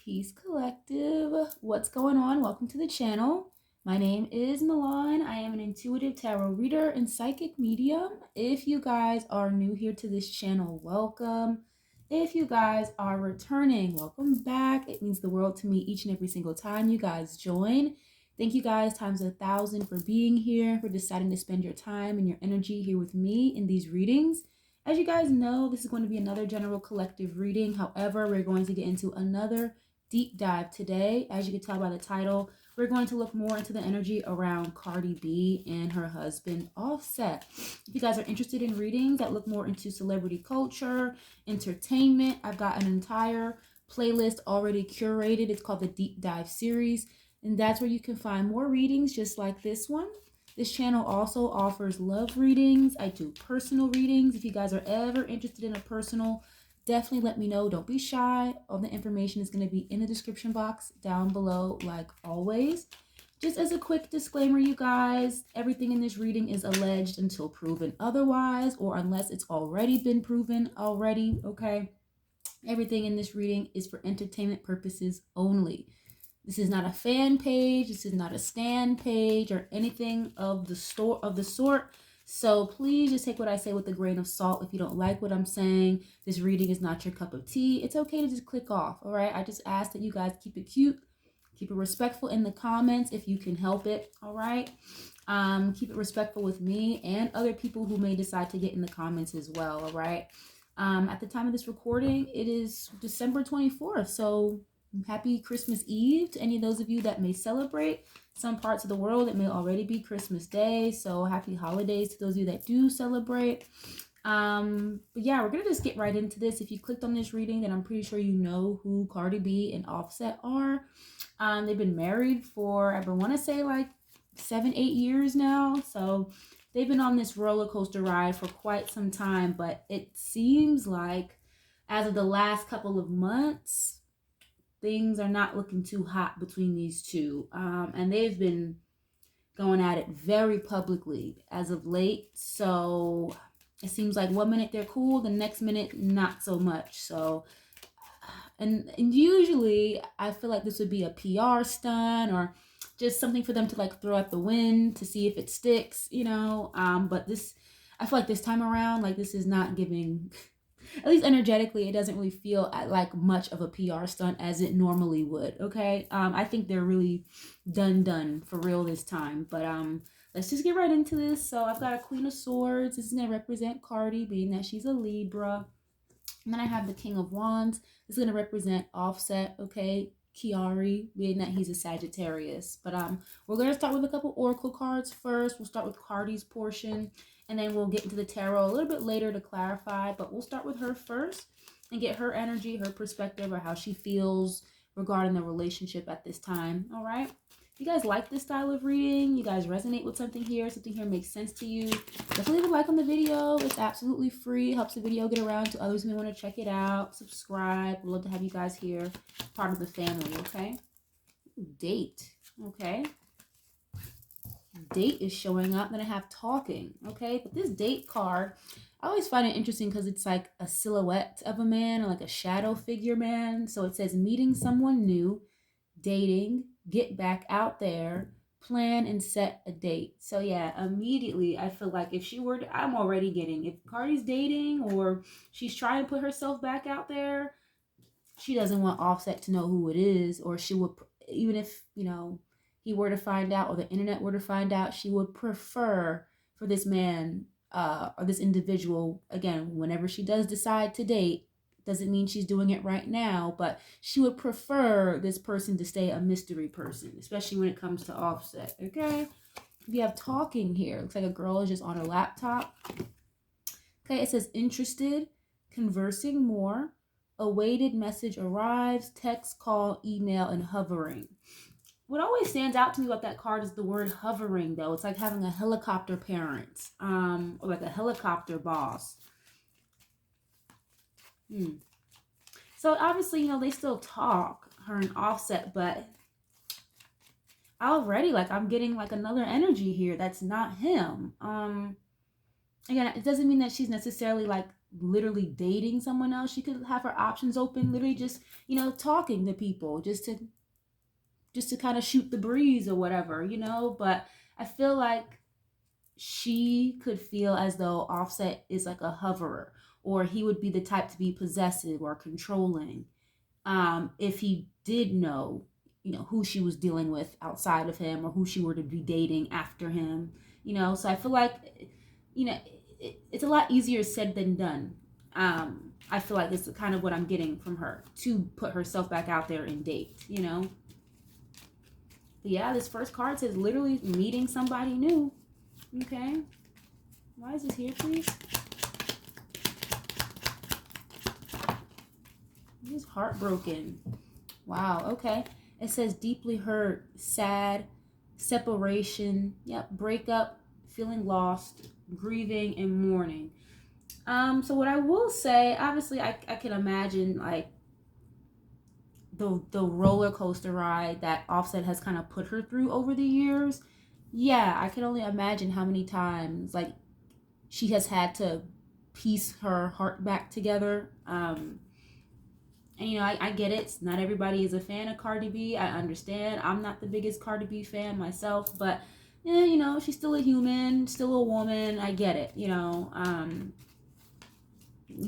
Peace Collective. What's going on? Welcome to the channel. My name is Milan. I am an intuitive tarot reader and psychic medium. If you guys are new here to this channel, welcome. If you guys are returning, welcome back. It means the world to me each and every single time you guys join. Thank you guys times 1,000 for being here, for deciding to spend your time and your energy here with me in these readings. As you guys know, this is going to be another general collective reading. However, we're going to get into another deep dive today. As you can tell by the title, we're going to look more into the energy around Cardi B and her husband Offset. If you guys are interested in readings that look more into celebrity culture, entertainment, I've got an entire playlist already curated. It's called the Deep Dive series, and that's where you can find more readings just like this one. This channel also offers love readings. I do personal readings. If you guys are ever interested in a personal, definitely let me know. Don't be shy. All the information is going to be in the description box down below, like always. Just as a quick disclaimer, you guys, everything in this reading is alleged until proven otherwise, or unless it's already been proven already, okay? Everything in this reading is for entertainment purposes only. This is not a fan page. This is not a stan page or anything of the sort. So please just take what I say with a grain of salt. If you don't like what I'm saying, this reading is not your cup of tea, it's okay to just click off, all right? I just ask that you guys keep it cute, keep it respectful in the comments if you can help it, all right? Keep it respectful with me and other people who may decide to get in the comments as well, all right? At the time of this recording, it is December 24th, so happy Christmas Eve to any of those of you that may celebrate. Some parts of the world, it may already be Christmas Day, so happy holidays to those of you that do celebrate. But yeah, we're gonna just get right into this. If you clicked on this reading, then I'm pretty sure you know who Cardi B and Offset are. They've been married for, I want to say like 7-8 years now, so they've been on this roller coaster ride for quite some time. But it seems like as of the last couple of months, things are not looking too hot between these two. And they've been going at it very publicly as of late. So it seems like one minute they're cool, the next minute not so much. So, and usually I feel like this would be a PR stunt or just something for them to like throw at the wind to see if it sticks, you know. But this, I feel like this time around, like this is not giving, at least energetically, it doesn't really feel like much of a PR stunt as it normally would, okay? I think they're really done for real this time. But let's just get right into this. So I've got a Queen of Swords. This is going to represent Cardi, being that she's a Libra. And then I have the King of Wands. This is going to represent Offset, okay? Kiari, being that he's a Sagittarius. But we're going to start with a couple oracle cards first. We'll start with Cardi's portion, and then we'll get into the tarot a little bit later to clarify. But we'll start with her first and get her energy, her perspective, or how she feels regarding the relationship at this time. All right? If you guys like this style of reading, you guys resonate with something here makes sense to you, definitely leave a like on the video. It's absolutely free. It helps the video get around to others who may want to check it out. Subscribe. We'd love to have you guys here, part of the family, okay? Date, okay? Date is showing up. Then I have talking, okay? But this date card, I always find it interesting because it's like a silhouette of a man or like a shadow figure man. So it says meeting someone new, dating, get back out there, plan and set a date. So yeah, immediately I feel like if she were to, I'm already getting, if Cardi's dating or she's trying to put herself back out there, she doesn't want Offset to know who it is, or she would, even if, you know, he were to find out or the internet were to find out, she would prefer for this man or this individual, again, whenever she does decide to date, doesn't mean she's doing it right now, but she would prefer this person to stay a mystery person, especially when it comes to Offset, okay? We have talking here. Looks like a girl is just on her laptop. Okay, it says interested, conversing more, awaited message arrives, text, call, email, and hovering. What always stands out to me about that card is the word hovering, though. It's like having a helicopter parent, or like a helicopter boss. So obviously, you know, they still talk, her and Offset, but already, like, I'm getting like another energy here that's not him. Again, it doesn't mean that she's necessarily like literally dating someone else. She could have her options open, literally just, you know, talking to people just to kind of shoot the breeze or whatever, you know. But I feel like she could feel as though Offset is like a hoverer, or he would be the type to be possessive or controlling, if he did know, you know, who she was dealing with outside of him, or who she were to be dating after him, you know. So I feel like, you know, it's a lot easier said than done. I feel like it's kind of what I'm getting from her, to put herself back out there and date, you know. But yeah, this first card says literally meeting somebody new. Okay. Why is this here, please? He's heartbroken. Wow. Okay. It says deeply hurt, sad, separation. Yep. Breakup, feeling lost, grieving, and mourning. So what I will say, obviously, I can imagine like the roller coaster ride that Offset has kind of put her through over the years. Yeah, I can only imagine how many times like she has had to piece her heart back together. And you know, I get it. Not everybody is a fan of Cardi B. I understand. I'm not the biggest Cardi B fan myself, but yeah, you know, she's still a human, still a woman. I get it. You know,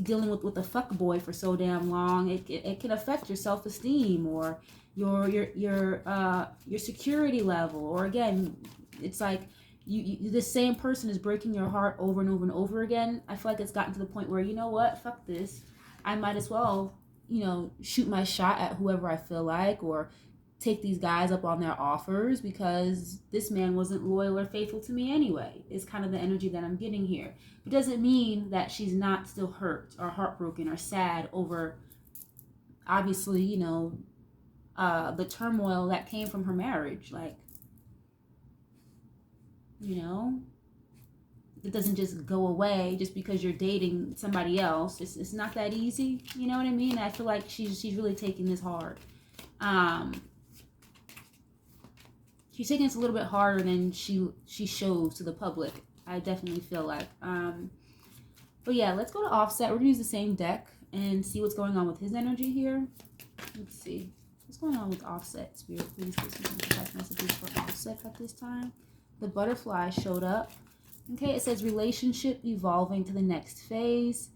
dealing with a fuck boy for so damn long, it can affect your self esteem, or your security level, or again, it's like you the same person is breaking your heart over and over and over again. I feel like it's gotten to the point where, you know what, fuck this. I might as well, you know, shoot my shot at whoever I feel like, or take these guys up on their offers, because this man wasn't loyal or faithful to me anyway. It's kind of the energy that I'm getting here. It doesn't mean that she's not still hurt or heartbroken or sad over, obviously, you know, the turmoil that came from her marriage. Like, you know, it doesn't just go away just because you're dating somebody else. It's not that easy. You know what I mean? I feel like she's really taking this hard. She's taking this a little bit harder than she shows to the public. I definitely feel like. But yeah, let's go to Offset. We're gonna use the same deck and see what's going on with his energy here. Let's see what's going on with Offset. Spirit, please give some contact messages for Offset at this time. The butterfly showed up. Okay, it says relationship evolving to the next phase,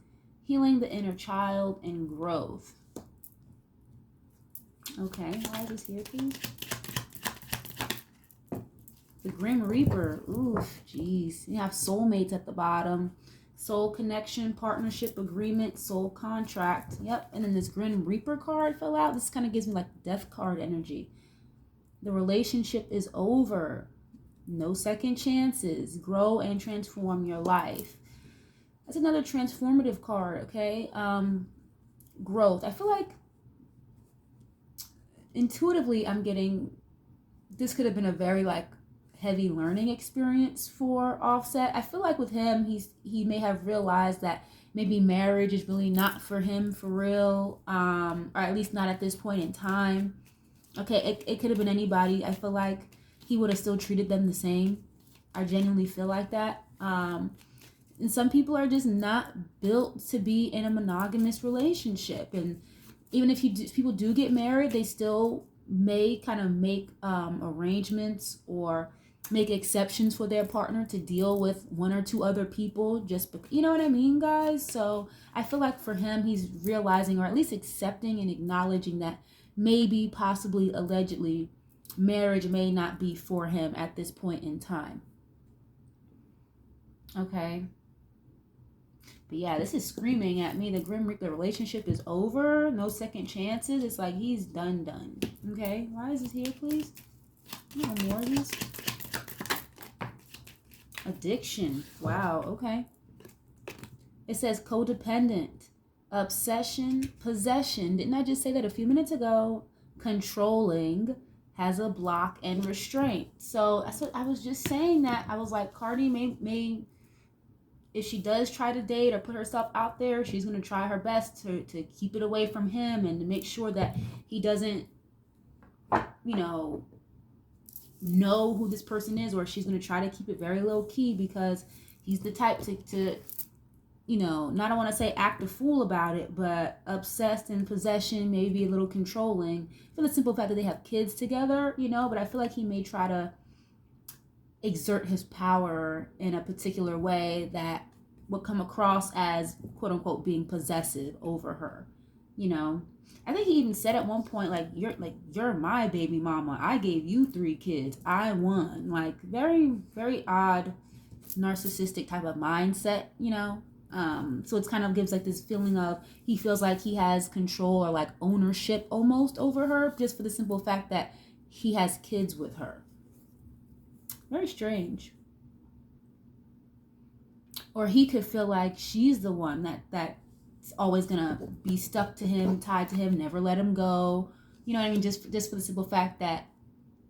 healing the inner child, and growth. Okay, why is this here, please? The Grim Reaper. Oof, jeez. You have soulmates at the bottom. Soul connection, partnership, agreement, soul contract. Yep. And then this Grim Reaper card fell out. This kind of gives me like death card energy. The relationship is over. No second chances. Grow and transform your life. That's another transformative card, okay? Growth. I feel like intuitively I'm getting, this could have been a very like heavy learning experience for Offset. I feel like with him, he may have realized that maybe marriage is really not for him for real, or at least not at this point in time. Okay, it could have been anybody. I feel like he would have still treated them the same. I genuinely feel like that. And some people are just not built to be in a monogamous relationship. And even if people do get married, they still may kind of make arrangements or make exceptions for their partner to deal with one or two other people, just because, you know what I mean, guys? So I feel like for him, he's realizing, or at least accepting and acknowledging, that maybe, possibly, allegedly, marriage may not be for him at this point in time. Okay. But yeah, this is screaming at me. The Grim Reaper relationship is over. No second chances. It's like he's done. Okay. Why is this here, please? No more of these. Addiction. Wow. Okay. It says codependent, obsession, possession. Didn't I just say that a few minutes ago? Controlling, has a block, and restraint. So that's what I was just saying. That I was like, Cardi may if she does try to date or put herself out there, she's going to try her best to keep it away from him, and to make sure that he doesn't, you know who this person is, or she's going to try to keep it very low key, because he's the type to you know, not I want to say act a fool about it, but obsessed and possession, maybe a little controlling for the simple fact that they have kids together, you know, but I feel like he may try to exert his power in a particular way that would come across as quote unquote being possessive over her, you know. I think he even said at one point, like, you're my baby mama. I gave you 3 kids. I won. Like, very, very odd narcissistic type of mindset, you know. So it's kind of gives like this feeling of he feels like he has control or like ownership almost over her just for the simple fact that he has kids with her. Very strange. Or he could feel like she's the one that's always gonna be stuck to him, tied to him, never let him go. You know what I mean? Just for the simple fact that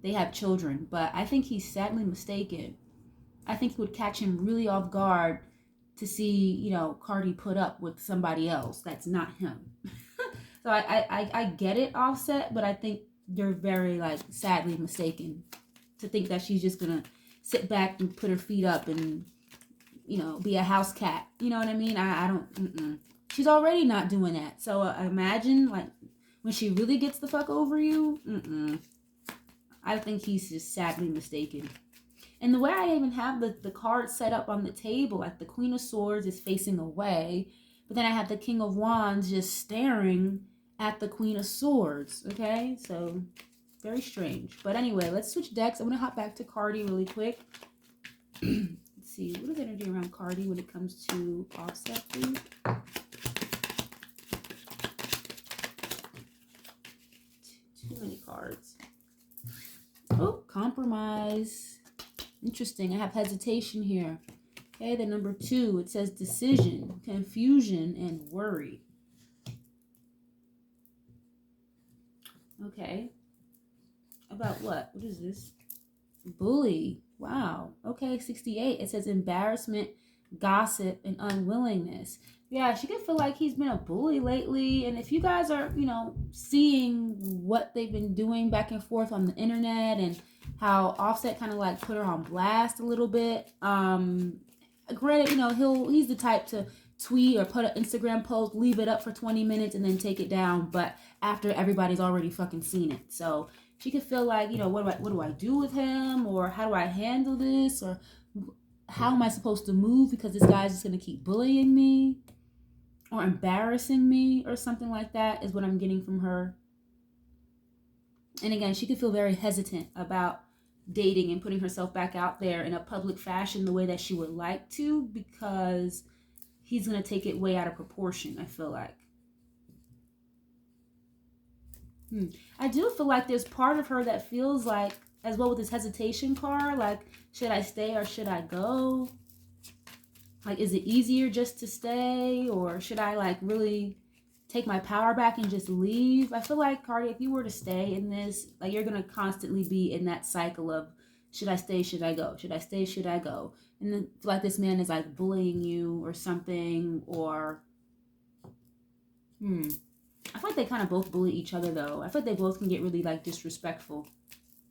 they have children. But I think he's sadly mistaken. I think it would catch him really off guard to see, you know, Cardi put up with somebody else that's not him. So I get it, Offset, but I think you're very, like, sadly mistaken to think that she's just gonna sit back and put her feet up and, you know, be a house cat. You know what I mean? I don't, She's already not doing that. So imagine, like, when she really gets the fuck over you, I think he's just sadly mistaken. And the way I even have the cards set up on the table, like the Queen of Swords is facing away, but then I have the King of Wands just staring at the Queen of Swords, okay? So, very strange. But anyway, let's switch decks. I'm going to hop back to Cardi really quick. Let's see, what is energy around Cardi when it comes to Offset, please? Too many cards. Oh, compromise. Interesting. I have hesitation here. Okay, the number 2, it says decision, confusion, and worry. Okay. About what? What is this? Bully. Wow. Okay, 68. It says embarrassment, gossip, and unwillingness. Yeah, she could feel like he's been a bully lately. And if you guys are, you know, seeing what they've been doing back and forth on the internet and how Offset kind of like put her on blast a little bit. Granted, you know, he's the type to tweet or put an Instagram post, leave it up for 20 minutes and then take it down, but after everybody's already fucking seen it. So she could feel like, you know, what do I do with him, or how do I handle this, or how am I supposed to move because this guy's just gonna keep bullying me or embarrassing me or something like that is what I'm getting from her. And again, she could feel very hesitant about dating and putting herself back out there in a public fashion the way that she would like to, because he's going to take it way out of proportion, I feel like. I do feel like there's part of her that feels like, as well with this hesitation card, like, should I stay or should I go? Like, is it easier just to stay, or should I, like, really take my power back and just leave? I feel like, Cardi, if you were to stay in this, like, you're going to constantly be in that cycle of, should I stay, should I go? Should I stay, should I go? And then feel like this man is, like, bullying you or something, or, I feel like they kind of both bully each other, though. I feel like they both can get really, like, disrespectful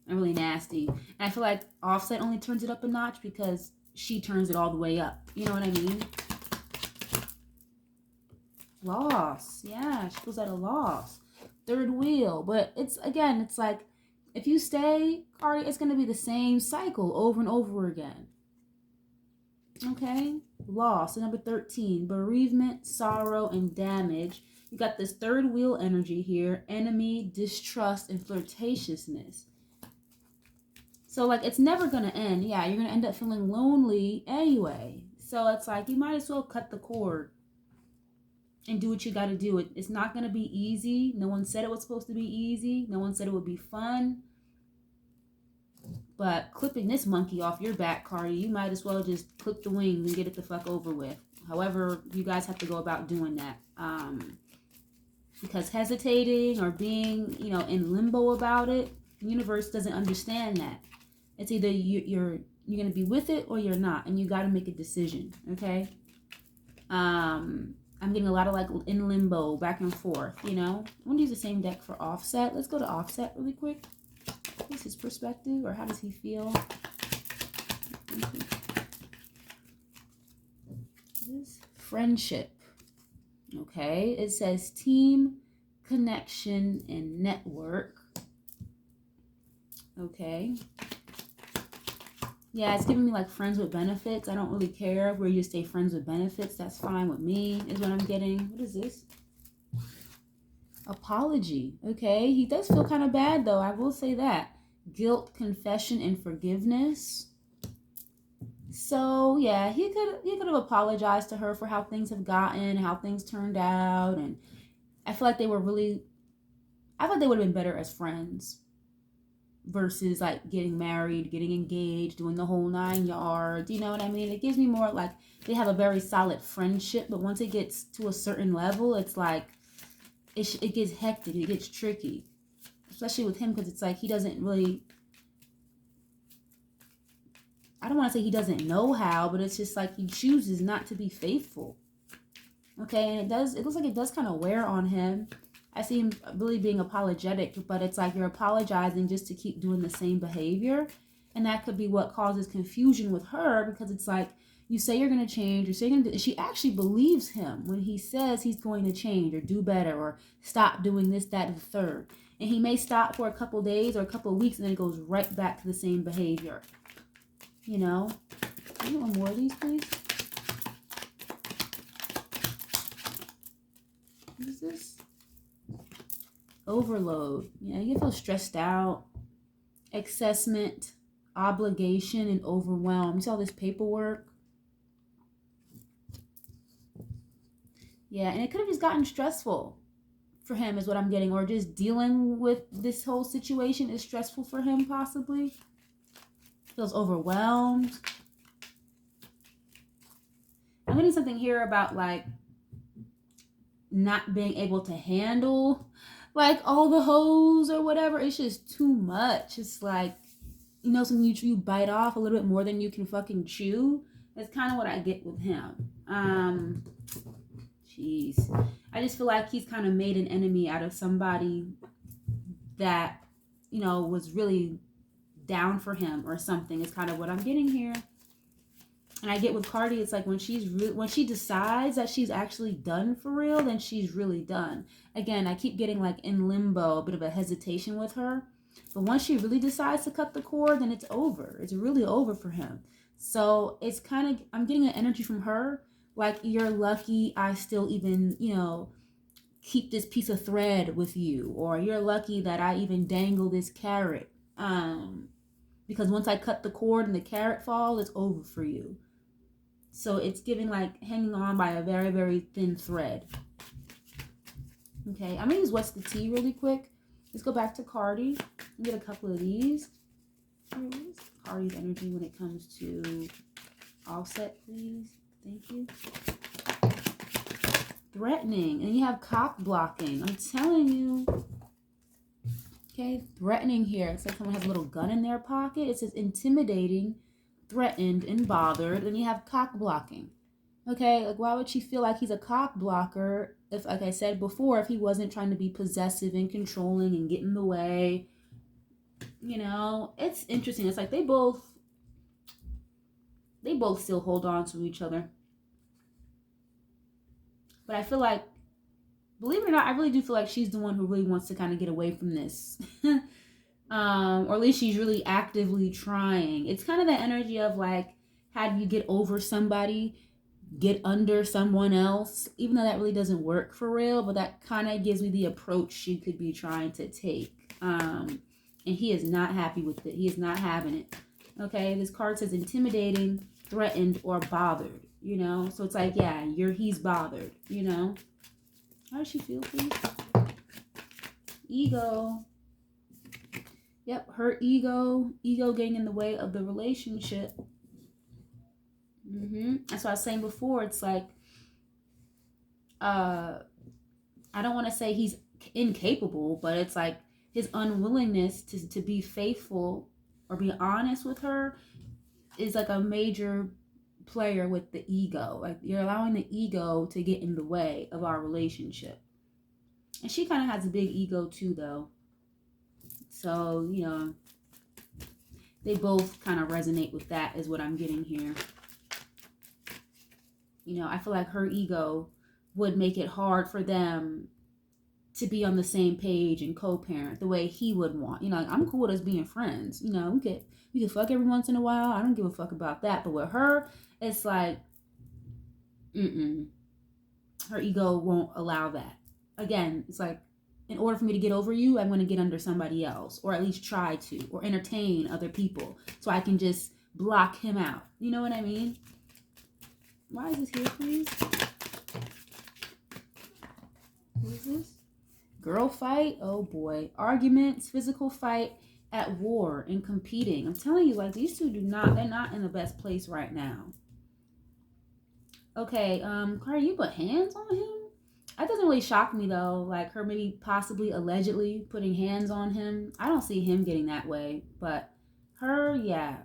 and really nasty. And I feel like Offset only turns it up a notch because she turns it all the way up. You know what I mean? Loss. Yeah, she feels at a loss. Third wheel. But it's, again, it's like, if you stay, Cardi, it's going to be the same cycle over and over again. Okay? Loss. Number 13. Bereavement, sorrow, and damage. You got this third wheel energy here. Enemy, distrust, and flirtatiousness. So, like, it's never going to end. Yeah, you're going to end up feeling lonely anyway. So, it's like, you might as well cut the cord and do what you got to do. It's not going to be easy. No one said it was supposed to be easy. No one said it would be fun. But clipping this monkey off your back, Cardi, you might as well just clip the wings and get it the fuck over with. However, you guys have to go about doing that. Because hesitating or being, you know, in limbo about it, the universe doesn't understand that. It's either you're going to be with it or you're not. And you got to make a decision, okay? I'm getting a lot of, like, in limbo, back and forth, you know? I'm going to use the same deck for Offset. Let's go to Offset really quick. What's his perspective, or how does he feel? This friendship. Okay, it says team, connection, and network. Okay. Yeah, it's giving me like friends with benefits. I don't really care where you just stay friends with benefits. That's fine with me, is what I'm getting. What is this? Apology. Okay, he does feel kind of bad though. I will say that. Guilt, confession, and forgiveness. So yeah, he could have apologized to her for how things have gotten, how things turned out, and I feel like they were really. I thought they would have been better as friends versus like getting married, getting engaged, doing the whole 9 yards. You know what I mean? It gives me more like they have a very solid friendship, but once it gets to a certain level, it's like it gets hectic, it gets tricky, especially with him because it's like he doesn't really. I don't want to say he doesn't know how, but it's just like he chooses not to be faithful. Okay, and it looks like it does kind of wear on him. I see him really being apologetic, but it's like you're apologizing just to keep doing the same behavior. And that could be what causes confusion with her, because it's like you say you're going to change, you say you're going to, she actually believes him when he says he's going to change or do better or stop doing this, that, and the third. And he may stop for a couple days or a couple of weeks and then it goes right back to the same behavior. You know? Can you get one more of these, please? What is this? Overload. Yeah, you feel stressed out, accessment, obligation, and overwhelmed. You see all this paperwork? Yeah, and it could have just gotten stressful for him is what I'm getting, or just dealing with this whole situation is stressful for him possibly. Feels overwhelmed. I'm getting something here about like not being able to handle like all the hoes or whatever. It's just too much. It's like, you know, something you bite off a little bit more than you can fucking chew. That's kind of what I get with him. Jeez. I just feel like he's kind of made an enemy out of somebody that, you know, was really down for him or something is kind of what I'm getting here. And I get with Cardi, it's like when she decides that she's actually done for real, then she's really done. Again, I keep getting like in limbo, a bit of a hesitation with her. But once she really decides to cut the cord, then it's over. It's really over for him. So it's kind of, I'm getting an energy from her. Like, you're lucky I still even, you know, keep this piece of thread with you. Or you're lucky that I even dangle this carrot. Because once I cut the cord and the carrot falls, it's over for you. So it's giving like hanging on by a very, very thin thread. Okay, I'm going to use What's the Tea really quick. Let's go back to Cardi and get a couple of these. What is Cardi's energy when it comes to offset, please? Thank you. Threatening. And you have cock blocking. I'm telling you. Okay, threatening here. It's like someone has a little gun in their pocket. It says intimidating, threatened, and bothered. And you have cock blocking. Okay, like why would she feel like he's a cock blocker if, like I said before, if he wasn't trying to be possessive and controlling and get in the way? You know, it's interesting. It's like they both still hold on to each other. But I feel like, believe it or not, I really do feel like she's the one who really wants to kind of get away from this. Or at least she's really actively trying. It's kind of the energy of like, how do you get over somebody, get under someone else, even though that really doesn't work for real, but that kind of gives me the approach she could be trying to take. And he is not happy with it. He is not having it. Okay, this card says intimidating, threatened, or bothered, you know? So it's like, yeah, he's bothered, you know? How does she feel, please? Ego. Yep, her ego getting in the way of the relationship. That's what I was saying before. It's like, I don't want to say he's incapable, but it's like his unwillingness to be faithful or be honest with her is like a major player with the ego. Like, you're allowing the ego to get in the way of our relationship. And she kind of has a big ego too, though. So, you know, they both kind of resonate with that is what I'm getting here. You know, I feel like her ego would make it hard for them to be on the same page and co-parent the way he would want. You know, like, I'm cool with us being friends. You know, we could fuck every once in a while. I don't give a fuck about that. But with her, it's like, her ego won't allow that. Again, it's like, in order for me to get over you, I'm going to get under somebody else, or at least try to, or entertain other people, so I can just block him out. You know what I mean? Why is this here, please? What is this? Girl fight? Oh boy. Arguments, physical fight, at war, and competing. I'm telling you, like, these two they're not in the best place right now. Okay, Cardi, you put hands on him? That doesn't really shock me though, like her maybe possibly allegedly putting hands on him. I don't see him getting that way, but her, yeah.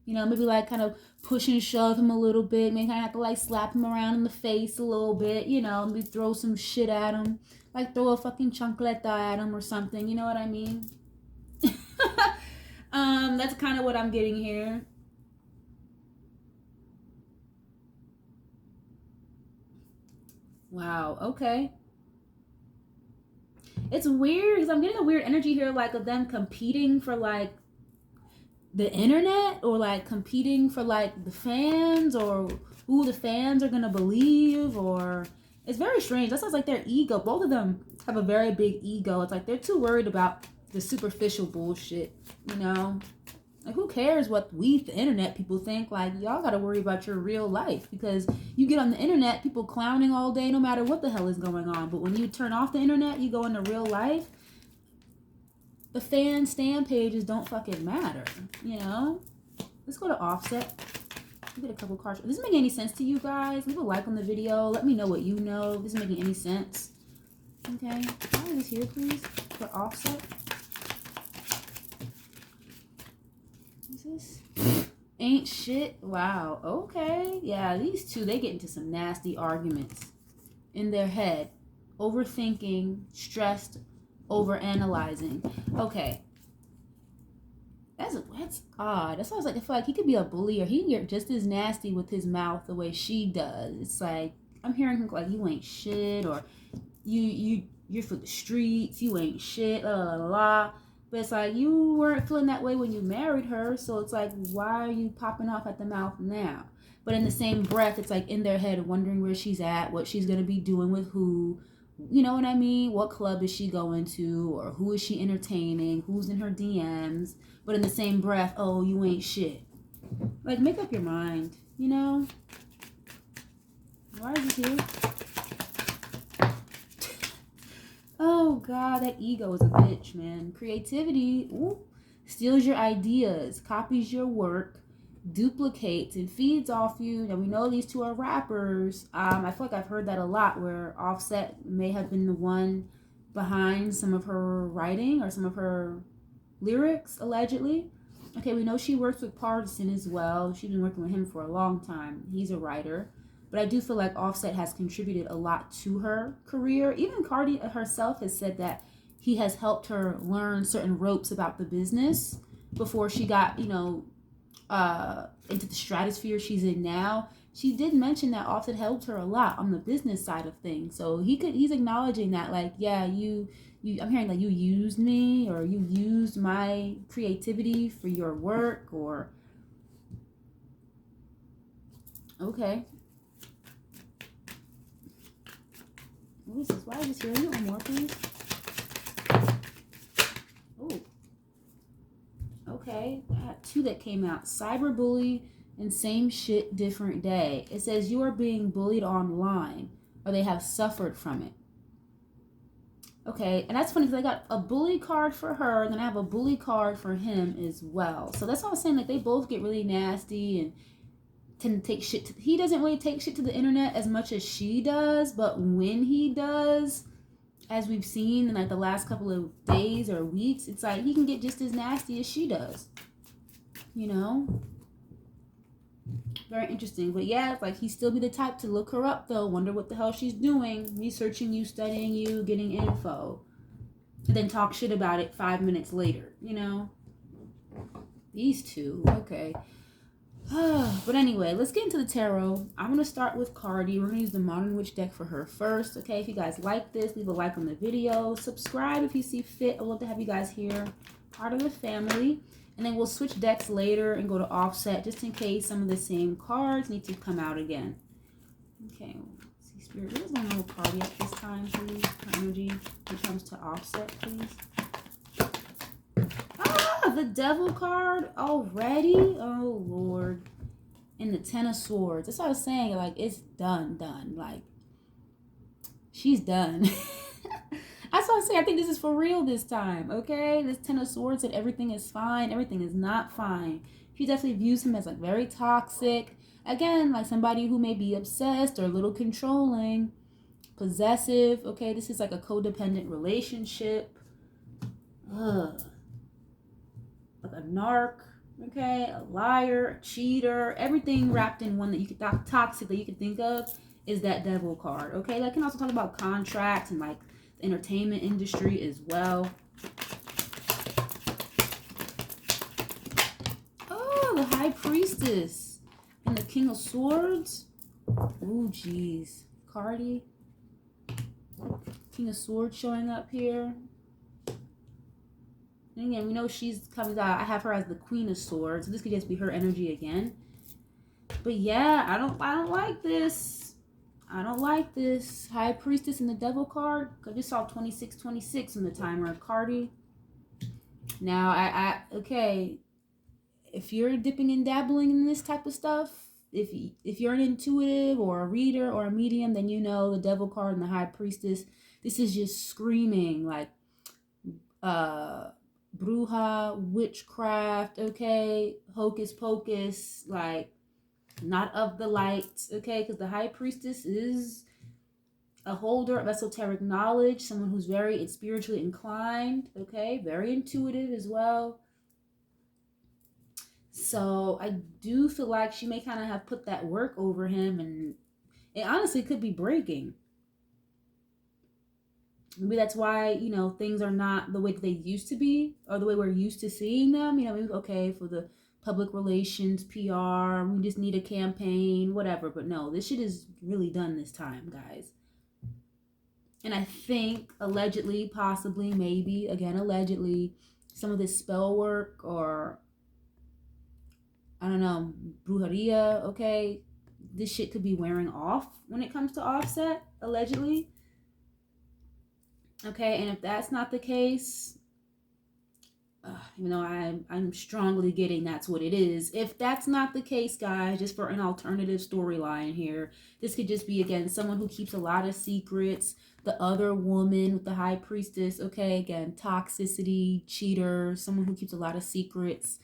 You know, maybe like kind of push and shove him a little bit. Maybe kind of have to like slap him around in the face a little bit, you know, maybe throw some shit at him. Like throw a fucking chancleta at him or something, you know what I mean? That's kind of what I'm getting here. Wow, okay. It's weird because I'm getting a weird energy here, like of them competing for like the internet, or like competing for like the fans, or who the fans are gonna believe, or it's very strange. That sounds like their ego. Both of them have a very big ego. It's like they're too worried about the superficial bullshit, you know? Like, who cares what we, the internet people, think? Like, y'all gotta worry about your real life, because you get on the internet, people clowning all day no matter what the hell is going on. But when you turn off the internet, you go into real life, the fan stand pages don't fucking matter, you know? Let's go to Offset. Get a couple cards. Does this make any sense to you guys? Leave a like on the video. Let me know what you know. If this is making any sense. Okay. Why is this here, please? For Offset. This ain't shit. Wow. Okay. Yeah, these two, they get into some nasty arguments in their head, overthinking, stressed, overanalyzing. Okay, that's odd. That sounds like, I feel like he could be a bully, or he can get just as nasty with his mouth the way she does. It's like I'm hearing him like, you ain't shit, or you're for the streets, you ain't shit, la la la. But it's like, you weren't feeling that way when you married her, so it's like, why are you popping off at the mouth now? But in the same breath, it's like in their head, wondering where she's at, what she's gonna be doing with who. You know what I mean? What club is she going to, or who is she entertaining? Who's in her DMs? But in the same breath, oh, you ain't shit. Like, make up your mind, you know? Why is it here? Oh, God, that ego is a bitch, man. Creativity, ooh, steals your ideas, copies your work, duplicates and feeds off you. Now, we know these two are rappers. I feel like I've heard that a lot, where Offset may have been the one behind some of her writing or some of her lyrics, allegedly. Okay, we know she works with Partisan as well. She's been working with him for a long time. He's a writer. But I do feel like Offset has contributed a lot to her career. Even Cardi herself has said that he has helped her learn certain ropes about the business before she got, you know, into the stratosphere she's in now. She did mention that Offset helped her a lot on the business side of things. So he's acknowledging that, like, yeah, you I'm hearing like you used me, or you used my creativity for your work, or okay. What is this? Why is this here? You want more, please? Oh. Okay. I had two that came out. Cyberbully and same shit, different day. It says you are being bullied online, or they have suffered from it. Okay, and that's funny because I got a bully card for her, and then I have a bully card for him as well. So that's what I was saying, like, they both get really nasty and tend to take shit he doesn't really take shit to the internet as much as she does, but when he does, as we've seen in like the last couple of days or weeks, it's like he can get just as nasty as she does, you know? Very interesting. But yeah, it's like he'd still be the type to look her up though, wonder what the hell she's doing, researching you, studying you, getting info, and then talk shit about it 5 minutes later, you know? These two, okay. But anyway, let's get into the tarot. I'm going to start with Cardi. We're going to use the Modern Witch deck for her first. Okay, if you guys like this, leave a like on the video. Subscribe if you see fit. I'd love to have you guys here, part of the family. And then we'll switch decks later and go to offset just in case some of the same cards need to come out again. Okay, let's see, Spirit. What is going on with Cardi at this time, please? Her energy when it comes to offset, please. The Devil card already? Oh, Lord. And the Ten of Swords. That's what I was saying. Like, it's done. Like, she's done. That's what I say. I think this is for real this time, okay? This Ten of Swords said everything is fine. Everything is not fine. She definitely views him as, like, very toxic. Again, like somebody who may be obsessed or a little controlling, possessive, okay? This is like a codependent relationship. Ugh. Like a narc, okay, a liar, a cheater, everything wrapped in one that you could toxic that you could think of is that Devil card, okay? That can also talk about contracts and like the entertainment industry as well. Oh, the High Priestess and the King of Swords. Oh, geez, Cardi, King of Swords showing up here. And again, we know she's comes out. I have her as the Queen of Swords. So this could just be her energy again. But yeah, I don't like this. I don't like this. High Priestess and the Devil card. I just saw 2626 on the timer. Cardi. Now okay. If you're dipping and dabbling in this type of stuff, if you're an intuitive or a reader or a medium, then you know the Devil card and the High Priestess. This is just screaming like bruja, witchcraft, okay, hocus pocus, like not of the light, okay, because the High Priestess is a holder of esoteric knowledge, someone who's very spiritually inclined, okay, very intuitive as well. So I do feel like she may kind of have put that work over him, and it honestly could be breaking. Maybe that's why, you know, things are not the way that they used to be or the way we're used to seeing them. You know, maybe, okay, for the public relations, PR, we just need a campaign, whatever. But no, this shit is really done this time, guys. And I think allegedly, possibly, maybe, again, allegedly, some of this spell work or, I don't know, brujeria, okay, this shit could be wearing off when it comes to offset, allegedly. Okay, and if that's not the case, even though I'm strongly getting that's what it is. If that's not the case, guys, just for an alternative storyline here, this could just be, again, someone who keeps a lot of secrets. The other woman with the High Priestess, okay, again, toxicity, cheater, someone who keeps a lot of secrets.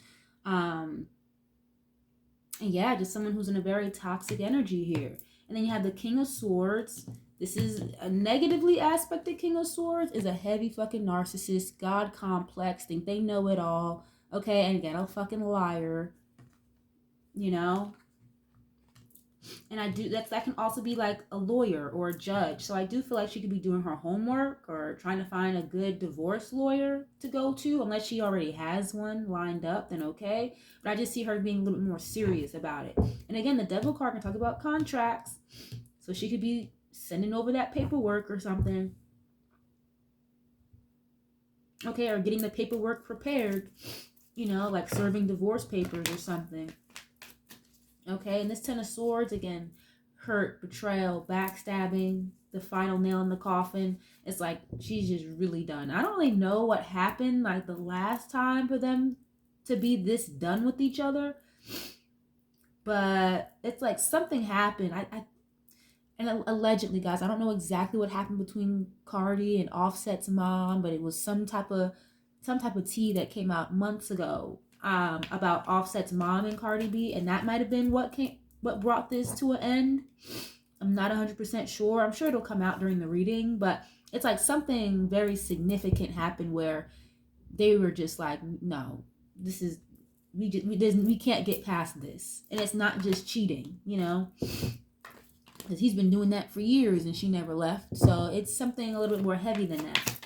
And yeah, just someone who's in a very toxic energy here. And then you have the King of Swords. This is a negatively aspected King of Swords, is a heavy fucking narcissist, God complex, think they know it all. Okay, and again, a fucking liar. You know? And that can also be like a lawyer or a judge. So I do feel like she could be doing her homework or trying to find a good divorce lawyer to go to, unless she already has one lined up, then okay. But I just see her being a little bit more serious about it. And again, the Devil card can talk about contracts. So she could be sending over that paperwork or something. Okay, or getting the paperwork prepared, you know, like serving divorce papers or something. Okay, and this Ten of Swords, again, hurt, betrayal, backstabbing, the final nail in the coffin. It's like she's just really done. I don't really know what happened like the last time for them to be this done with each other, but it's like something happened. And allegedly, guys, I don't know exactly what happened between Cardi and Offset's mom, but it was some type of tea that came out months ago about Offset's mom and Cardi B, and that might have been what brought this to an end. I'm not 100% sure. I'm sure it'll come out during the reading, but it's like something very significant happened where they were just like, no, this is we can't get past this, and it's not just cheating, you know. Because he's been doing that for years and she never left. So it's something a little bit more heavy than that.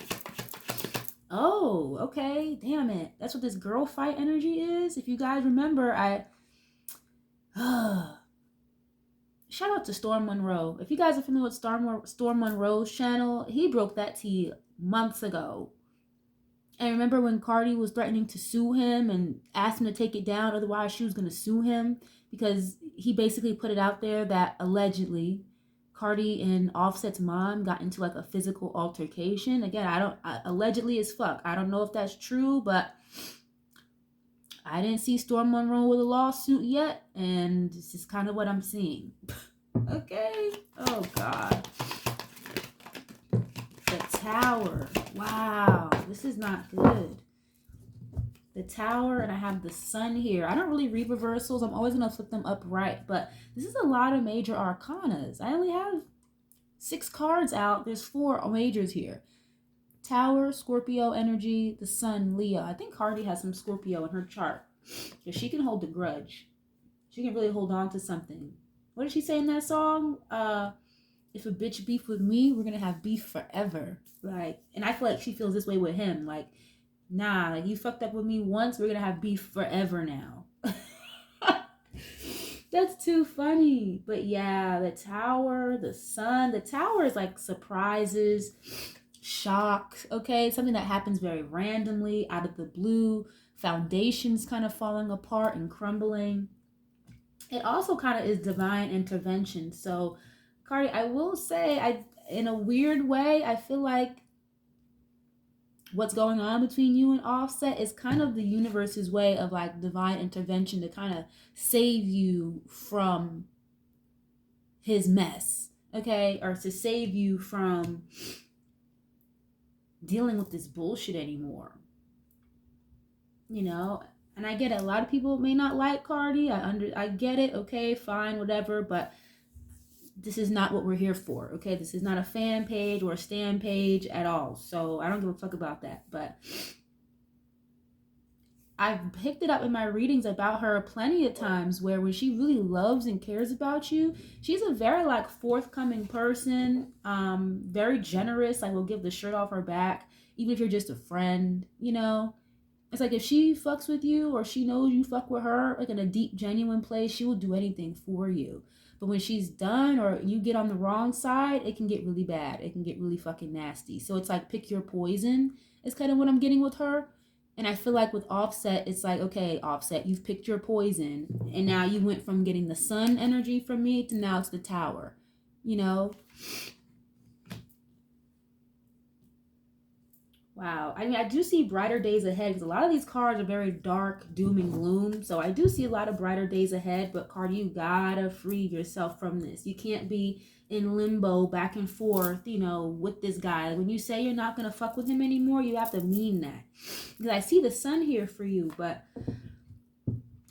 Oh, okay. Damn it. That's what this girl fight energy is. If you guys remember, Shout out to Storm Monroe. If you guys are familiar with Storm Monroe's channel, he broke that tea months ago. And remember when Cardi was threatening to sue him and asked him to take it down, otherwise she was going to sue him, because he basically put it out there that allegedly Cardi and Offset's mom got into like a physical altercation. Again, allegedly as fuck. I don't know if that's true, but I didn't see Storm Monroe with a lawsuit yet, and this is kind of what I'm seeing. Okay. Oh, God. The Tower. Wow. This is not good. The Tower, and I have the Sun here. I don't really read reversals. I'm always going to flip them upright, but this is a lot of major arcanas. I only have 6 cards out. There's 4 majors here. Tower, Scorpio energy, the Sun, Leo. I think Cardi has some Scorpio in her chart. Because she can hold a grudge. She can really hold on to something. What did she say in that song? If a bitch beef with me, we're going to have beef forever. Like, and I feel like she feels this way with him. Like, nah, like you fucked up with me once, we're going to have beef forever now. That's too funny. But yeah, the Tower, the Sun. The Tower is like surprises, shock, okay? Something that happens very randomly, out of the blue. Foundations kind of falling apart and crumbling. It also kind of is divine intervention. So, Cardi, I will say, in a weird way, I feel like what's going on between you and Offset is kind of the universe's way of like divine intervention to kind of save you from his mess, okay? Or to save you from dealing with this bullshit anymore. You know, and I get it. A lot of people may not like Cardi. I get it. Okay, fine, whatever. But this is not what we're here for. Okay, this is not a fan page or a stan page at all. So I don't give a fuck about that. But I've picked it up in my readings about her plenty of times where when she really loves and cares about you, she's a very like forthcoming person, very generous. Like will give the shirt off her back, even if you're just a friend, you know. It's like if she fucks with you or she knows you fuck with her, like in a deep, genuine place, she will do anything for you. But when she's done or you get on the wrong side, it can get really bad. It can get really fucking nasty. So it's like pick your poison is kind of what I'm getting with her. And I feel like with Offset, it's like, okay, Offset, you've picked your poison. And now you went from getting the Sun energy from me to now it's the Tower. You know? Wow. I mean, I do see brighter days ahead because a lot of these cards are very dark, doom and gloom. So I do see a lot of brighter days ahead. But Cardi, you gotta free yourself from this. You can't be in limbo back and forth, you know, with this guy. When you say you're not gonna fuck with him anymore, you have to mean that. Because I see the Sun here for you, but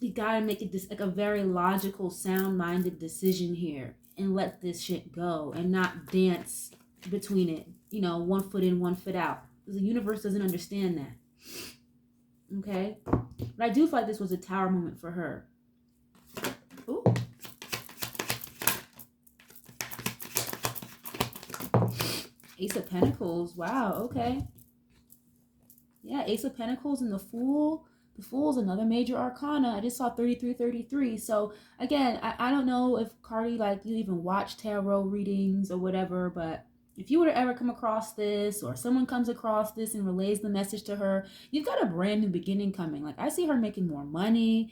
you gotta make it this like a very logical, sound-minded decision here and let this shit go and not dance between it. You know, one foot in, one foot out. The universe doesn't understand that. Okay? But I do feel like this was a Tower moment for her. Ooh. Ace of Pentacles. Wow, okay. Yeah, Ace of Pentacles and the Fool. The Fool is another major arcana. I just saw 3333. So, again, I don't know if Cardi, like, you even watch tarot readings or whatever, but if you were to ever come across this or someone comes across this and relays the message to her, you've got a brand new beginning coming. Like I see her making more money,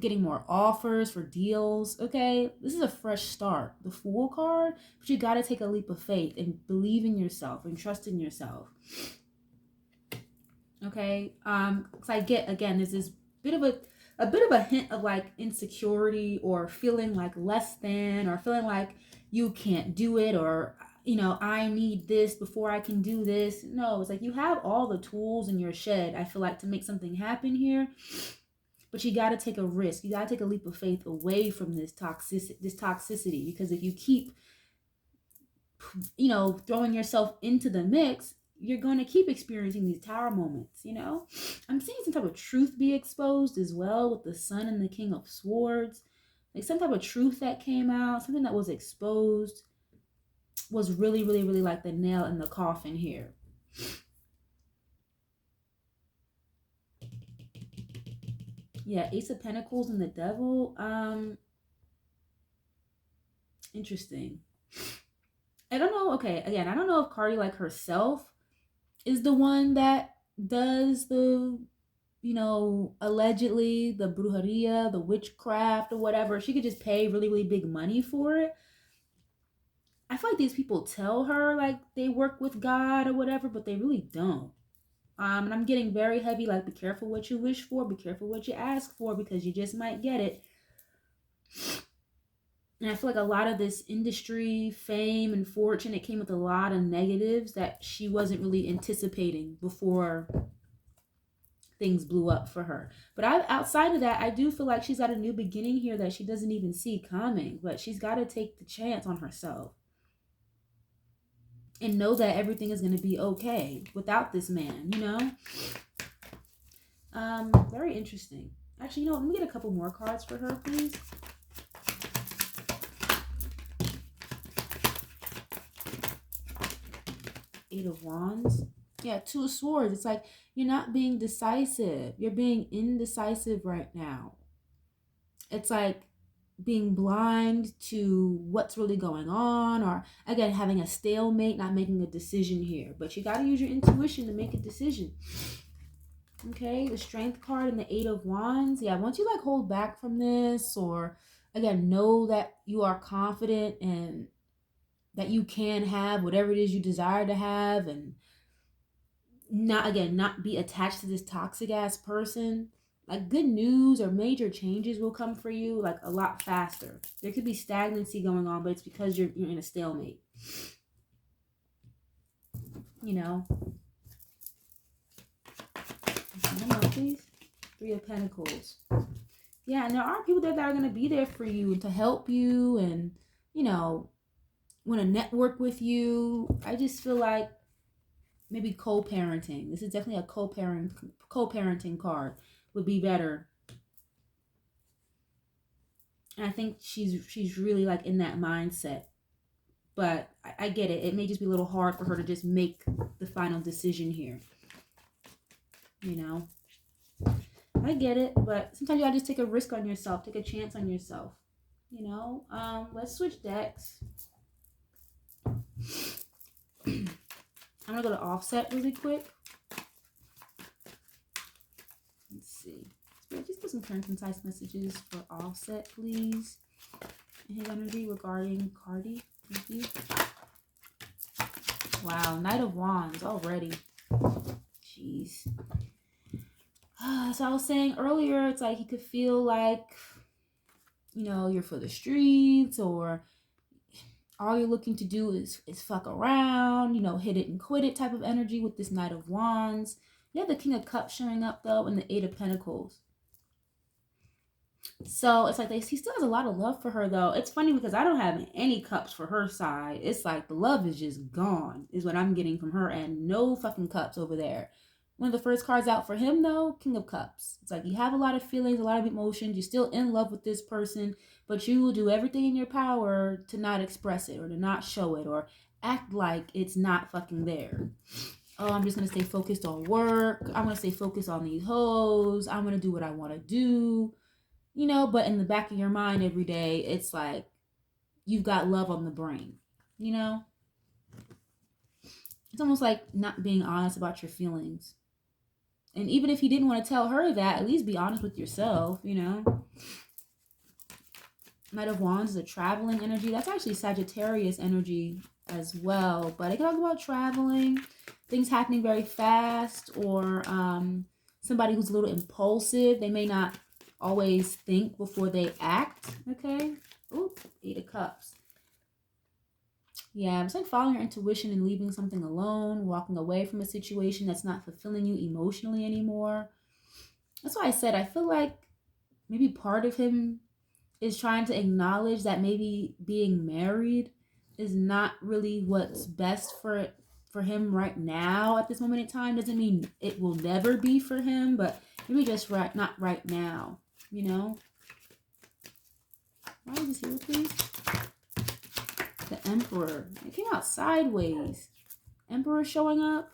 getting more offers for deals. Okay, this is a fresh start. The Fool card, but you got to take a leap of faith and believe in yourself and trust in yourself. Okay, because I get, again, there's this bit of a hint of like insecurity or feeling like less than or feeling like you can't do it or, you know, I need this before I can do this. No, it's like you have all the tools in your shed, I feel like, to make something happen here. But you got to take a risk. You got to take a leap of faith away from this toxicity. Because if you keep, you know, throwing yourself into the mix, you're going to keep experiencing these Tower moments, you know. I'm seeing some type of truth be exposed as well with the Sun and the King of Swords. Like some type of truth that came out, something that was exposed, was really, really, really like the nail in the coffin here. Yeah, Ace of Pentacles and the Devil. Interesting. I don't know. Okay, again, I don't know if Cardi like herself is the one that does the, allegedly the brujeria, the witchcraft or whatever. She could just pay really, really big money for it. I feel like these people tell her like they work with God or whatever, but they really don't. And I'm getting very heavy, like be careful what you wish for, be careful what you ask for, because you just might get it. And I feel like a lot of this industry, fame, and fortune, it came with a lot of negatives that she wasn't really anticipating before things blew up for her. But outside of that, I do feel like she's got a new beginning here that she doesn't even see coming. But she's got to take the chance on herself and know that everything is going to be okay without this man, Very interesting. Actually, let me get a couple more cards for her, please. Eight of Wands. Yeah, Two of Swords. It's like you're not being decisive. You're being indecisive right now. It's like being blind to what's really going on, or again, having a stalemate, not making a decision here. But you got to use your intuition to make a decision. Okay, the Strength card and the Eight of Wands. Yeah, once you like hold back from this, or again, know that you are confident and that you can have whatever it is you desire to have, and not be attached to this toxic ass person, like good news or major changes will come for you like a lot faster. There could be stagnancy going on, but it's because you're in a stalemate. Please. Three of Pentacles. Yeah, and there are people that are going to be there for you and to help you and, want to network with you. I just feel like maybe co-parenting. This is definitely a co-parenting card would be better. And I think she's really like in that mindset. But I get it. It may just be a little hard for her to just make the final decision here. I get it, but sometimes you gotta just take a risk on yourself, take a chance on yourself. Let's switch decks. I'm gonna go to Offset really quick. Let's see. Just put some clear and concise messages for Offset, please. And his energy regarding Cardi. Thank you. Wow, Knight of Wands already. Jeez. So I was saying earlier, it's like he could feel like, you're for the streets, or all you're looking to do is fuck around, hit it and quit it type of energy with this Knight of Wands. You have the King of Cups showing up though, and the Eight of Pentacles. So it's like he still has a lot of love for her though. It's funny because I don't have any cups for her side. It's like the love is just gone, is what I'm getting from her, and no fucking cups over there. One of the first cards out for him though, King of Cups. It's like you have a lot of feelings, a lot of emotions. You're still in love with this person, but you will do everything in your power to not express it, or to not show it, or act like it's not fucking there. Oh, I'm just going to stay focused on work. I'm going to stay focused on these hoes. I'm going to do what I want to do. But in the back of your mind every day, it's like you've got love on the brain. It's almost like not being honest about your feelings. And even if he didn't want to tell her that, at least be honest with yourself, Knight of Wands is a traveling energy. That's actually Sagittarius energy as well. But it can talk about traveling, things happening very fast, or somebody who's a little impulsive. They may not always think before they act. Okay. Ooh, Eight of Cups. Yeah, it's like following your intuition and leaving something alone, walking away from a situation that's not fulfilling you emotionally anymore. That's why I said I feel like maybe part of him is trying to acknowledge that maybe being married is not really what's best for him right now at this moment in time. Doesn't mean it will never be for him, but maybe just not right now, Why is this here, please? The Emperor. It came out sideways. Emperor showing up.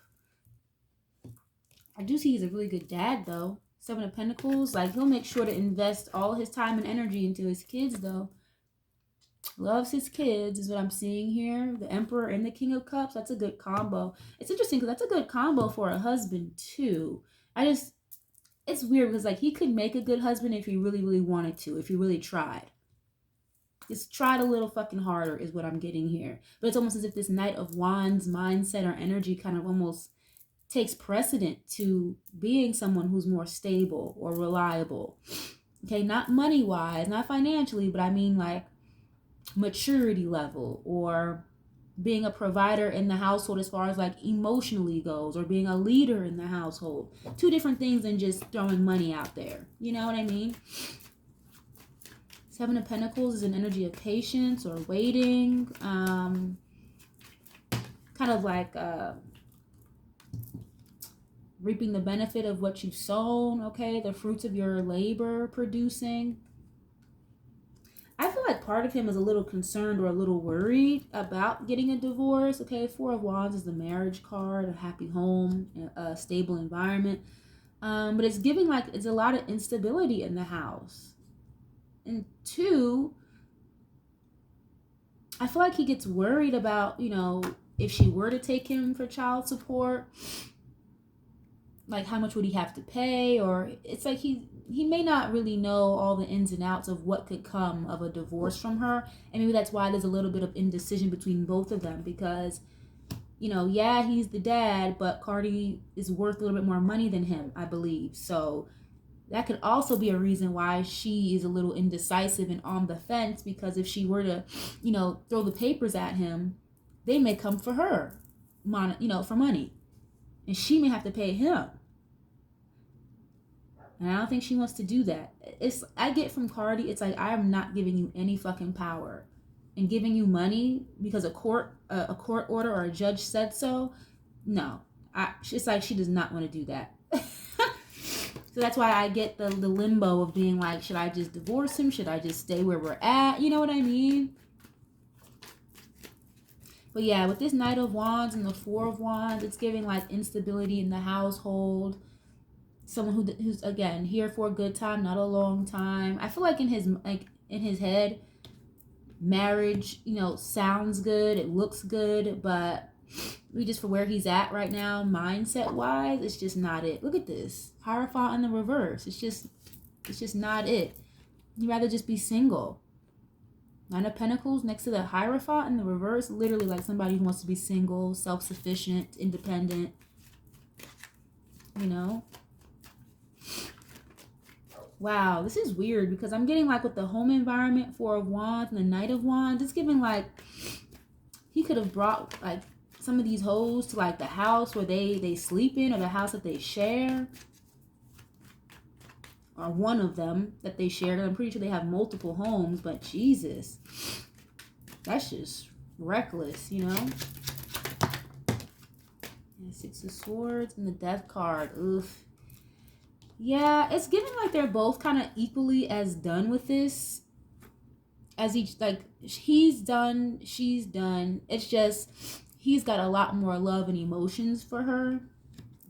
I do see he's a really good dad, though. Seven of Pentacles. Like, he'll make sure to invest all his time and energy into his kids, though. Loves his kids is what I'm seeing here. The Emperor and the King of Cups. That's a good combo. It's interesting because that's a good combo for a husband too. It's weird because like he could make a good husband if he really, really wanted to, if he really tried. Just tried a little fucking harder is what I'm getting here. But it's almost as if this Knight of Wands mindset or energy kind of almost takes precedent to being someone who's more stable or reliable. Okay, not money-wise, not financially, but I mean like maturity level, or being a provider in the household as far as like emotionally goes, or being a leader in the household. Two different things than just throwing money out there. You know what I mean? Seven of Pentacles is an energy of patience or waiting. Kind of like reaping the benefit of what you've sown, okay? The fruits of your labor producing. I feel like part of him is a little concerned or a little worried about getting a divorce, okay? Four of Wands is the marriage card, a happy home, a stable environment. But it's giving like it's a lot of instability in the house. And two, I feel like he gets worried about, you know, if she were to take him for child support, like how much would he have to pay? Or it's like he may not really know all the ins and outs of what could come of a divorce from her. And maybe that's why there's a little bit of indecision between both of them, because, you know, yeah, he's the dad, but Cardi is worth a little bit more money than him, I believe. So that could also be a reason why she is a little indecisive and on the fence, because if she were to, you know, throw the papers at him, they may come for her, you know, for money. And she may have to pay him. And I don't think she wants to do that. I get from Cardi, it's like, I am not giving you any fucking power. And giving you money because a court order or a judge said so, no. It's like she does not want to do that. So that's why I get the limbo of being like, should I just divorce him? Should I just stay where we're at? You know what I mean? But yeah, with this Knight of Wands and the Four of Wands, it's giving like instability in the household. Someone who's again here for a good time, not a long time. I feel like in his head, marriage, you know, sounds good, it looks good, but we just for where he's at right now, mindset wise, it's just not it. Look at this Hierophant in the reverse. It's just not it. You'd rather just be single. Nine of Pentacles next to the Hierophant in the reverse, literally like somebody who wants to be single, self-sufficient, independent. You know? Wow, this is weird because I'm getting like with the home environment, Four of Wands and the Knight of Wands, it's giving like he could have brought like some of these hoes to like the house where they sleep in, or the house that they share, or one of them that they share. I'm pretty sure they have multiple homes, but Jesus, that's just reckless, you know? And Six of Swords and the Death card. Oof. Yeah, it's giving like they're both kind of equally as done with this. As each, like, he's done, she's done. It's just he's got a lot more love and emotions for her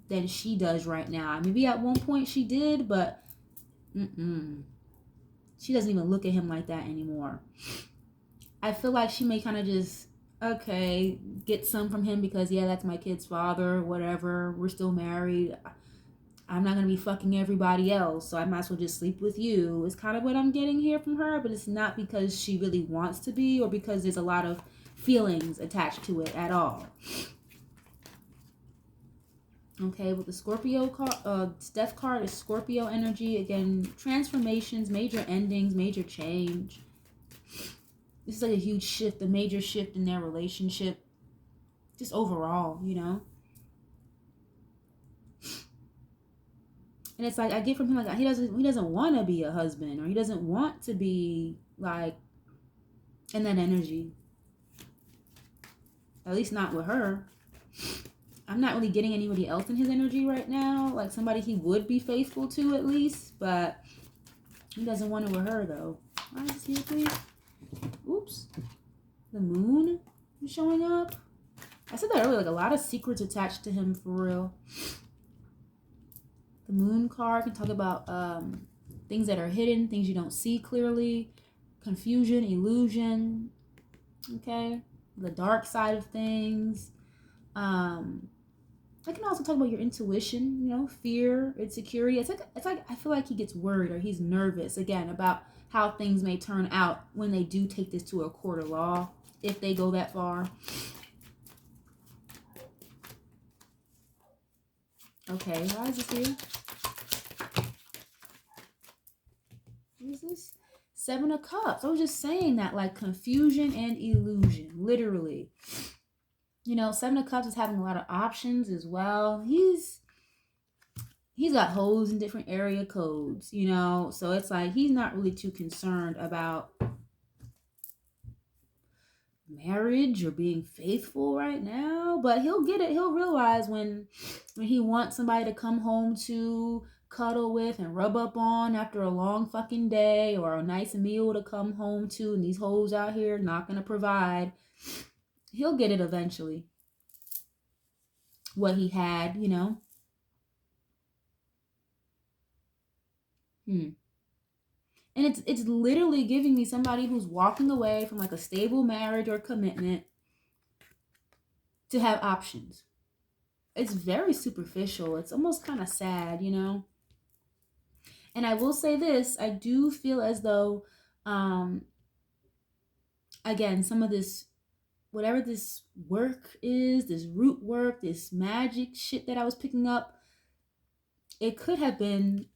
than she does right now. Maybe at one point she did, but she doesn't even look at him like that anymore. I feel like she may kind of just, okay, get some from him because, yeah, that's my kid's father, whatever. We're still married. I'm not going to be fucking everybody else, so I might as well just sleep with you. It's kind of what I'm getting here from her, but it's not because she really wants to be or because there's a lot of feelings attached to it at all. Okay, with the Scorpio card, Death card is Scorpio energy. Again, transformations, major endings, major change. This is like a huge shift, a major shift in their relationship. Just overall, you know? And it's like I get from him like he doesn't want to be a husband, or he doesn't want to be like in that energy. At least not with her. I'm not really getting anybody else in his energy right now. Like somebody he would be faithful to at least, but he doesn't want it with her though. All right, see it, please. Oops. The moon is showing up. I said that earlier, like a lot of secrets attached to him for real. The moon card can talk about things that are hidden, things you don't see clearly. confusion, illusion, okay? The dark side of things. I can also talk about your intuition, fear, insecurity. It's like I feel like he gets worried or he's nervous again about how things may turn out when they do take this to a court of law, if they go that far. Okay, why is this here? What is this? 7 of Cups. I was just saying that, like, confusion and illusion, literally. 7 of Cups is having a lot of options as well. He's got hoes in different area codes, so it's like he's not really too concerned about marriage or being faithful right now, but he'll get it. He'll realize when he wants somebody to come home to cuddle with and rub up on after a long fucking day, or a nice meal to come home to, and these hoes out here not gonna provide. He'll get it eventually, what he had. And it's literally giving me somebody who's walking away from like a stable marriage or commitment to have options. It's very superficial. It's almost kind of sad, And I will say this, I do feel as though, again, some of this, whatever this work is, this root work, this magic shit that I was picking up, it could have been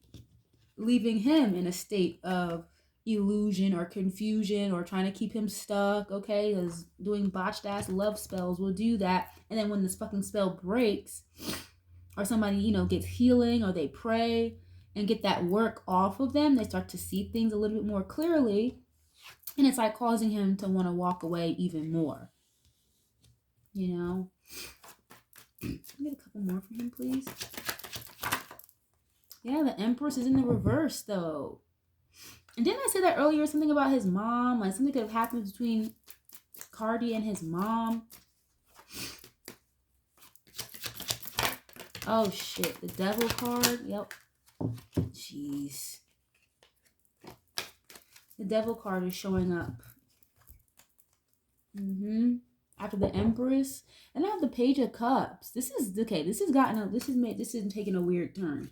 leaving him in a state of illusion or confusion, or trying to keep him stuck, okay? Because doing botched ass love spells will do that. And then when this fucking spell breaks, or somebody, gets healing, or they pray and get that work off of them, they start to see things a little bit more clearly. And it's like causing him to want to walk away even more. Let me get a couple more for him, please. Yeah, the Empress is in the reverse, though. And didn't I say that earlier? Something about his mom? Like something could have happened between Cardi and his mom. Oh, shit. The Devil card. Yep. Jeez. The Devil card is showing up. After the Empress. And I have the Page of Cups. This is taking a weird turn.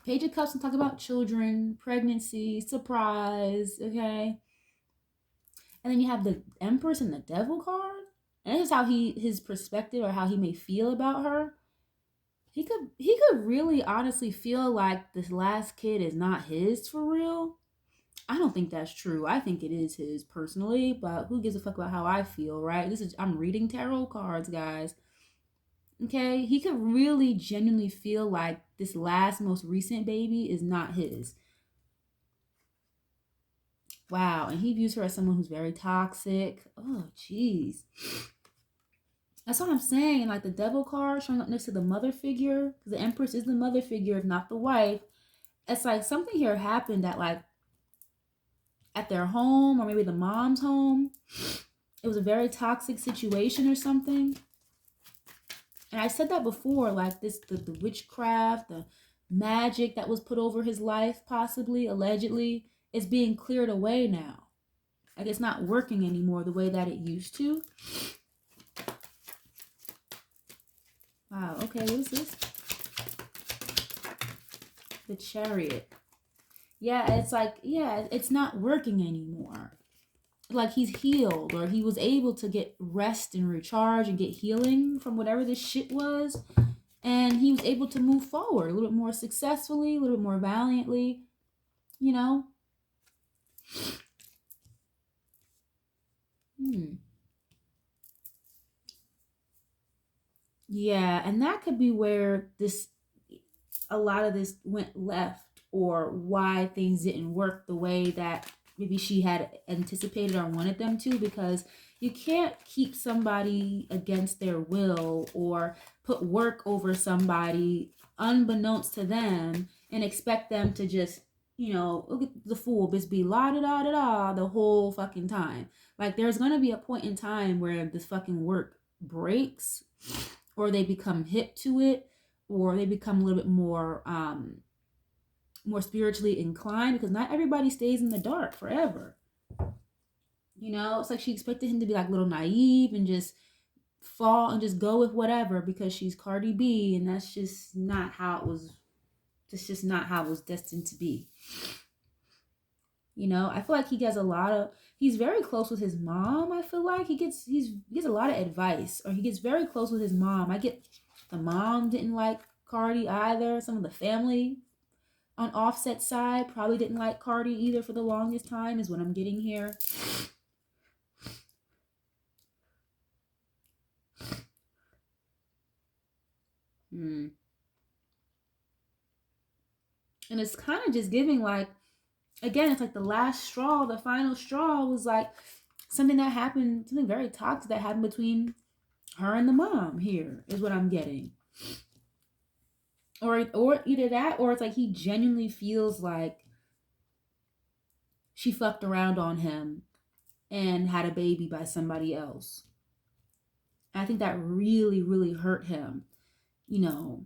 Page of Cups and talk about children, pregnancy, surprise, okay? And then you have the Empress and the Devil card. And this is how his perspective, or how he may feel about her. He could really honestly feel like this last kid is not his for real. I don't think that's true. I think it is his personally, but who gives a fuck about how I feel, right? I'm reading tarot cards, guys. Okay, he could really genuinely feel like this last, most recent baby is not his. Wow, and he views her as someone who's very toxic. Oh, jeez. That's what I'm saying. Like the Devil card showing up next to the mother figure, because the Empress is the mother figure, if not the wife. It's like something here happened that, like, at their home, or maybe the mom's home, it was a very toxic situation or something. And I said that before, like the witchcraft, the magic that was put over his life, possibly, allegedly, is being cleared away now. Like it's not working anymore the way that it used to. Wow, okay, what is this? The Chariot. Yeah, it's like, yeah, it's not working anymore. Like he's healed, or he was able to get rest and recharge and get healing from whatever this shit was. And he was able to move forward a little bit more successfully, a little bit more valiantly, Yeah, and that could be where a lot of this went left, or why things didn't work the way that maybe she had anticipated or wanted them to, because you can't keep somebody against their will, or put work over somebody unbeknownst to them and expect them to just, look at the fool, just be la da da da da the whole fucking time. Like there's gonna be a point in time where this fucking work breaks, or they become hip to it, or they become a little bit more more spiritually inclined, because not everybody stays in the dark forever. You know, it's like she expected him to be like a little naive and just fall and just go with whatever because she's Cardi B, and that's just not how it was. That's just not how it was destined to be. You know, I feel like he gets a lot of. He's very close with his mom. I feel like he gets a lot of advice, or he gets very close with his mom. I get the mom didn't like Cardi either. Some of the family on Offset's side probably didn't like Cardi either for the longest time, is what I'm getting here. And it's kind of just giving like, again, it's like the last straw, the final straw was like something that happened, something very toxic that happened between her and the mom here, is what I'm getting. Or either that, or it's like he genuinely feels like she fucked around on him and had a baby by somebody else. I think that really, really hurt him. You know,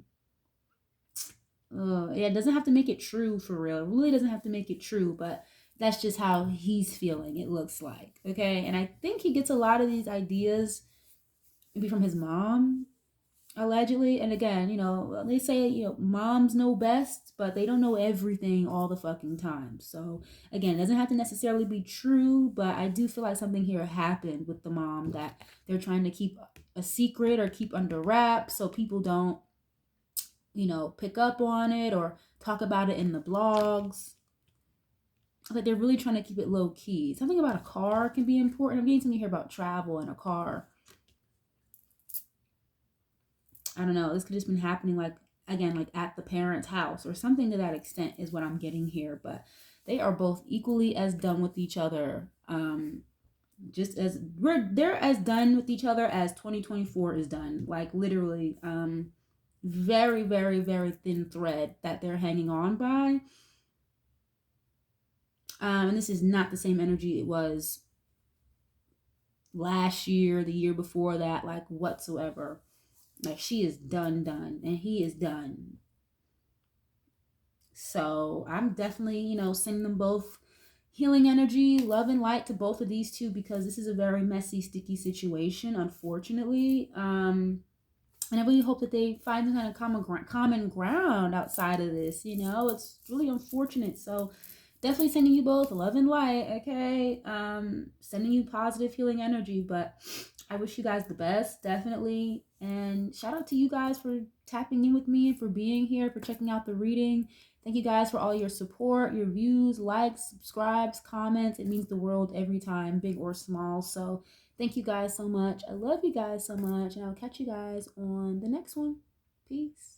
yeah, it doesn't have to make it true for real. It really doesn't have to make it true, but that's just how he's feeling, it looks like. Okay. And I think he gets a lot of these ideas maybe from his mom, allegedly. And again, you know, they say, you know, moms know best, but they don't know everything all the fucking time. So again, it doesn't have to necessarily be true, but I do feel like something here happened with the mom that they're trying to keep a secret or keep under wraps so people don't, you know, pick up on it or talk about it in the blogs. Like they're really trying to keep it low key. Something about a car can be important. I'm getting something here about travel and a car. I don't know. This could just been happening like, again, like at the parents' house or something to that extent is what I'm getting here. But they are both equally as done with each other. Just as they're as done with each other as 2024 is done. Like literally, very, very, very thin thread that they're hanging on by. And this is not the same energy it was last year, the year before that, like whatsoever. Like she is done, and he is done. So I'm definitely, you know, sending them both healing energy, love and light to both of these two, because this is a very messy, sticky situation, unfortunately. And I really hope that they find some kind of common ground outside of this. You know, it's really unfortunate. So definitely sending you both love and light. Okay, sending you positive healing energy. But I wish you guys the best, definitely. And shout out to you guys for tapping in with me and for being here, for checking out the reading. Thank you guys for all your support, your views, likes, subscribes, comments. It means the world every time, big or small. So thank you guys so much. I love you guys so much. And I'll catch you guys on the next one. Peace.